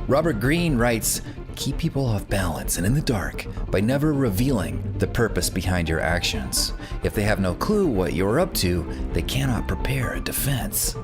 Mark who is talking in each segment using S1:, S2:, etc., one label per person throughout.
S1: Robert Greene writes, keep people off balance and in the dark by never revealing the purpose behind your actions. If they have no clue what you're up to, they cannot prepare a defense.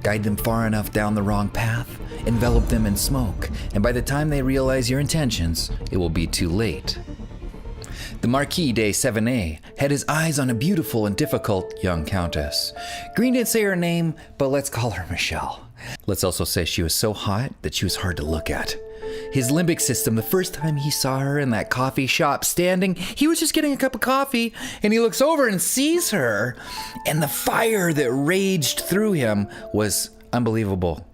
S1: Guide them far enough down the wrong path, envelop them in smoke, and by the time they realize your intentions, it will be too late. The Marquis de 7A had his eyes on a beautiful and difficult young countess. Greene didn't say her name, but let's call her Michelle. Let's also say she was so hot that she was hard to look at. His limbic system, the first time he saw her in that coffee shop standing, he was just getting a cup of coffee, and he looks over and sees her, and the fire that raged through him was unbelievable.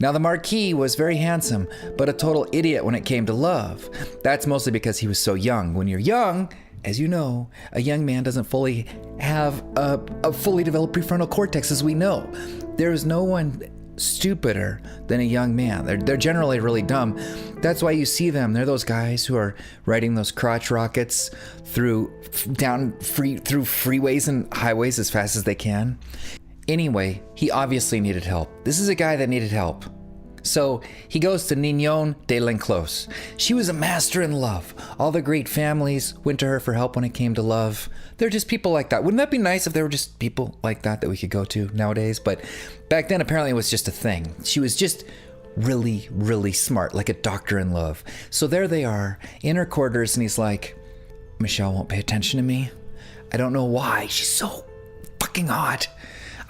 S1: Now, the Marquis was very handsome, but a total idiot when it came to love. That's mostly because he was so young. When you're young, as you know, a young man doesn't fully have a fully developed prefrontal cortex, as we know. There is no one stupider than a young man. They're generally really dumb. That's why you see them. They're those guys who are riding those crotch rockets through freeways and highways as fast as they can. Anyway, he obviously needed help. This is a guy that needed help. So he goes to Ninon de l'Enclos. She was a master in love. All the great families went to her for help when it came to love. They're just people like that. Wouldn't that be nice if there were just people like that we could go to nowadays? But back then, apparently it was just a thing. She was just really, really smart, like a doctor in love. So there they are in her quarters, and he's like, Michelle won't pay attention to me. I don't know why. She's so fucking hot.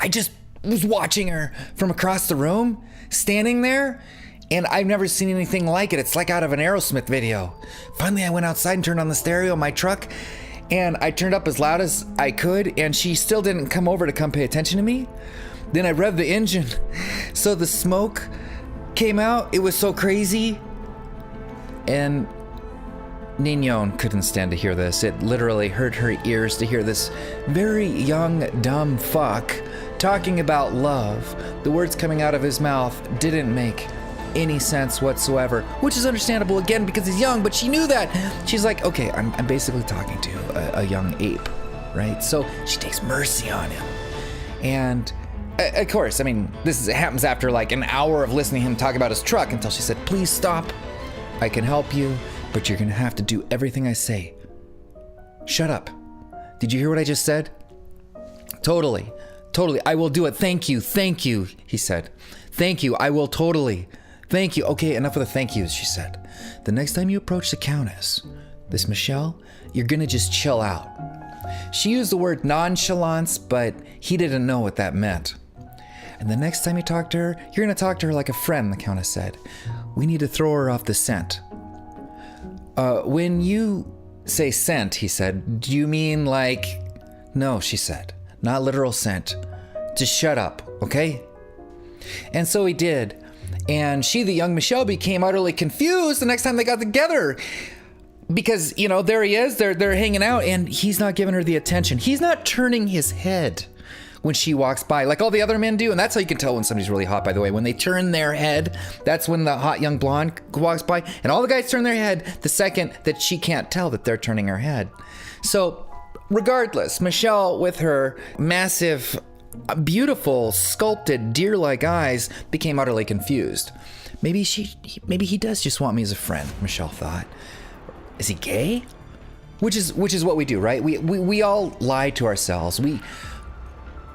S1: I just was watching her from across the room, standing there, and I've never seen anything like it. It's like out of an Aerosmith video. Finally, I went outside and turned on the stereo in my truck, and I turned up as loud as I could, and she still didn't come over to come pay attention to me. Then I revved the engine, so the smoke came out. It was so crazy, and Ninon couldn't stand to hear this. It literally hurt her ears to hear this very young, dumb fuck talking about love. The words coming out of his mouth didn't make any sense whatsoever, which is understandable again because he's young, but she knew that. She's like, okay, I'm basically talking to a young ape, right? So she takes mercy on him. And of course, I mean, happens after like an hour of listening to him talk about his truck until she said, please stop. I can help you, but you're gonna have to do everything I say. Shut up. Did you hear what I just said? Totally, I will do it. Thank you, he said. Thank you, I will totally. Thank you. Okay, enough of the thank yous, she said. The next time you approach the Countess, this Michelle, you're gonna just chill out. She used the word nonchalance, but he didn't know what that meant. And the next time you talk to her, you're gonna talk to her like a friend, the Countess said. We need to throw her off the scent. When you say scent, he said, do you mean like... No, she said, not literal scent. Just shut up, okay? And so he did. And she, the young Michelle, became utterly confused the next time they got together. Because, you know, there he is, they're hanging out, and he's not giving her the attention. He's not turning his head when she walks by, like all the other men do. And that's how you can tell when somebody's really hot, by the way. When they turn their head, that's when the hot young blonde walks by. And all the guys turn their head the second that she can't tell that they're turning her head. So, regardless, Michelle, with her massive, beautiful, sculpted, deer-like eyes, became utterly confused. Maybe he does just want me as a friend, Michelle thought. Is he gay? Which is what we do, right? We all lie to ourselves.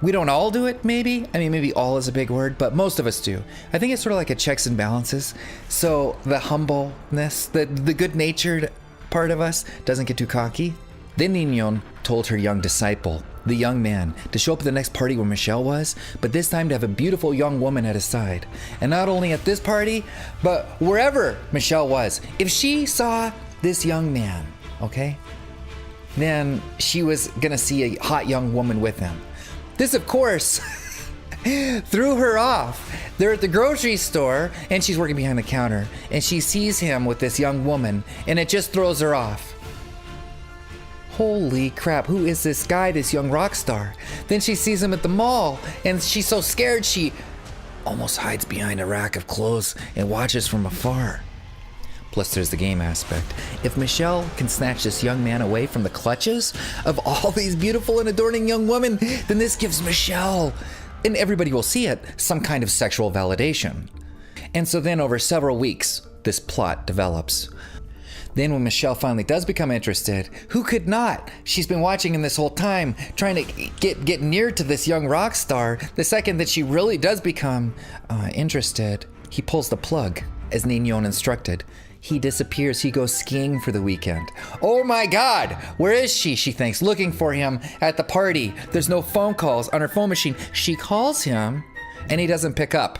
S1: We don't all do it, maybe. I mean, maybe all is a big word, but most of us do. I think it's sort of like a checks and balances. So the humbleness, the good-natured part of us doesn't get too cocky. Then Ninon told her young disciple, the young man, to show up at the next party where Michelle was, but this time to have a beautiful young woman at his side. And not only at this party, but wherever Michelle was. If she saw this young man, okay, then she was gonna see a hot young woman with him. This, of course, threw her off. They're at the grocery store, and she's working behind the counter, and she sees him with this young woman, and it just throws her off. Holy crap, who is this guy, this young rock star? Then she sees him at the mall, and she's so scared she almost hides behind a rack of clothes and watches from afar. Plus, there's the game aspect. If Michelle can snatch this young man away from the clutches of all these beautiful and adorning young women, then this gives Michelle, and everybody will see it, some kind of sexual validation. And so then over several weeks, this plot develops. Then when Michelle finally does become interested, who could not? She's been watching him this whole time, trying to get near to this young rock star. The second that she really does become interested, he pulls the plug, as Nignon instructed. He disappears. He goes skiing for the weekend. Oh my God, where is she? She thinks, looking for him at the party. There's no phone calls on her phone machine. She calls him, and he doesn't pick up.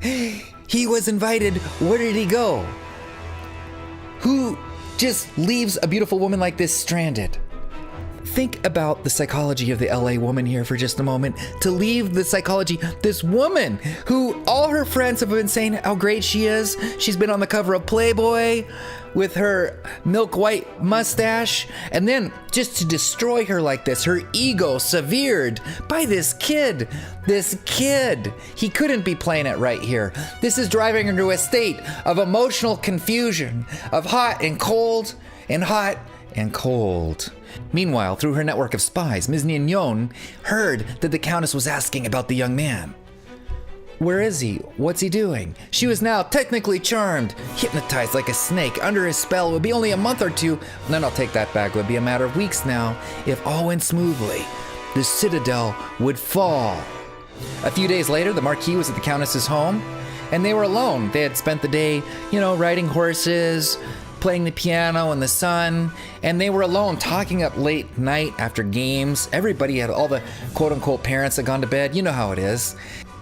S1: He was invited. Where did he go? Who just leaves a beautiful woman like this stranded? Think about the psychology of the LA woman here for just a moment. To leave the psychology, this woman who all her friends have been saying how great she is. She's been on the cover of Playboy with her milk white mustache. And then just to destroy her like this, her ego severed by this kid. This kid. He couldn't be playing it right here. This is driving her to a state of emotional confusion, of hot and cold and hot and cold. Meanwhile, through her network of spies, Ms. Nignon heard that the Countess was asking about the young man. Where is he? What's he doing? She was now technically charmed, hypnotized like a snake. Under his spell, it would be only a month or two. Then I'll take that back. It would be a matter of weeks now. If all went smoothly, the citadel would fall. A few days later, the Marquis was at the Countess's home, and they were alone. They had spent the day, riding horses, playing the piano in the sun, and they were alone, talking up late night after games. Everybody had, all the quote-unquote parents had gone to bed. You know how it is.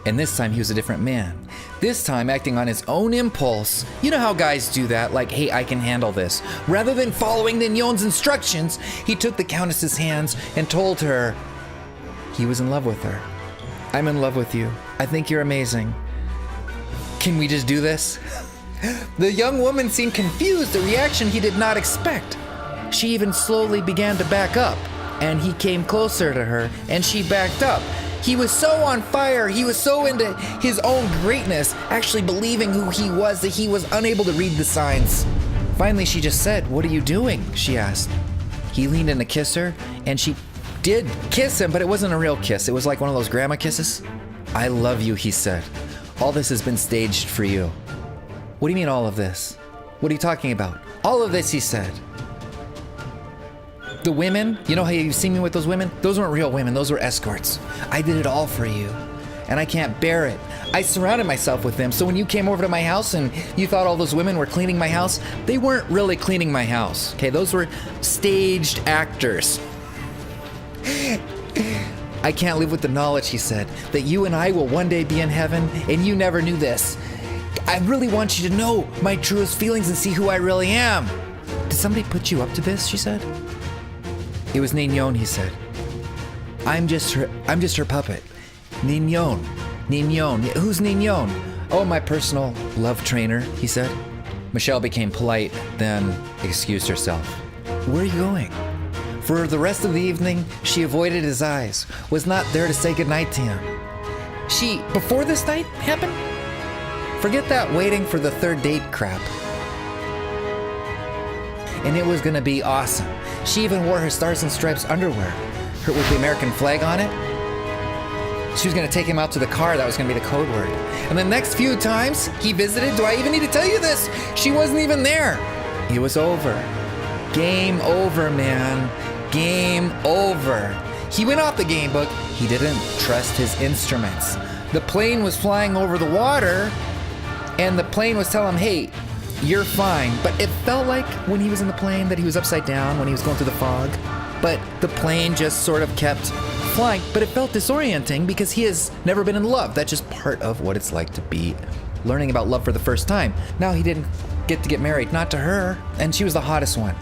S1: And this time he was a different man. This time acting on his own impulse. You know how guys do that, like, hey, I can handle this. Rather than following Nignon's instructions, he took the Countess's hands and told her he was in love with her. I'm in love with you. I think you're amazing. Can we just do this? The young woman seemed confused, a reaction he did not expect. She even slowly began to back up, and he came closer to her, and she backed up. He was so on fire, he was so into his own greatness, actually believing who he was, that he was unable to read the signs. Finally, she just said, "What are you doing?" she asked. He leaned in to kiss her, and she did kiss him, but it wasn't a real kiss. It was like one of those grandma kisses. "I love you," he said. "All this has been staged for you." "What do you mean all of this? What are you talking about?" "All of this," he said. "The women, you know how you've seen me with those women? Those weren't real women, those were escorts. I did it all for you, and I can't bear it. I surrounded myself with them, so when you came over to my house and you thought all those women were cleaning my house, they weren't really cleaning my house, okay? Those were staged actors. I can't live with the knowledge," he said, "that you and I will one day be in heaven, and you never knew this. I really want you to know my truest feelings and see who I really am." "Did somebody put you up to this?" she said. "It was Nignon," he said. I'm just her puppet. Nignon. Who's Nignon?" "Oh, my personal love trainer," he said. Michelle became polite, then excused herself. "Where are you going?" For the rest of the evening, she avoided his eyes, was not there to say goodnight to him. Before this night happened? Forget that waiting for the third date crap. And it was gonna be awesome. She even wore her Stars and Stripes underwear, with the American flag on it. She was gonna take him out to the car. That was gonna be the code word. And the next few times he visited, do I even need to tell you this? She wasn't even there. It was over. Game over, man. Game over. He went off the game book. He didn't trust his instruments. The plane was flying over the water, and the plane was telling him, "Hey, you're fine." But it felt like when he was in the plane that he was upside down when he was going through the fog. But the plane just sort of kept flying. But it felt disorienting because he has never been in love. That's just part of what it's like to be learning about love for the first time. Now he didn't get to get married, not to her, and she was the hottest one.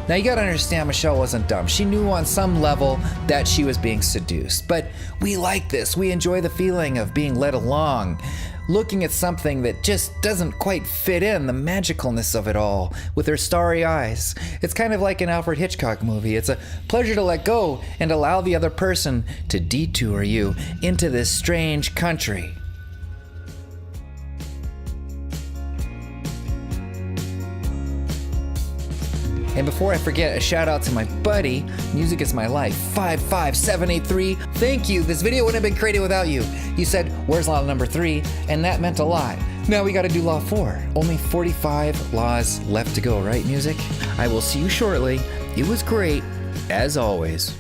S1: Now you gotta understand, Michelle wasn't dumb. She knew on some level that she was being seduced. But we like this. We enjoy the feeling of being led along, looking at something that just doesn't quite fit in, the magicalness of it all, with her starry eyes. It's kind of like an Alfred Hitchcock movie. It's a pleasure to let go and allow the other person to detour you into this strange country. And before I forget, a shout out to my buddy, Music is My Life, 55783. Thank you. This video wouldn't have been created without you. You said, where's law number 3? And that meant a lot. Now we gotta do law 4. Only 45 laws left to go, right, Music? I will see you shortly. It was great, as always.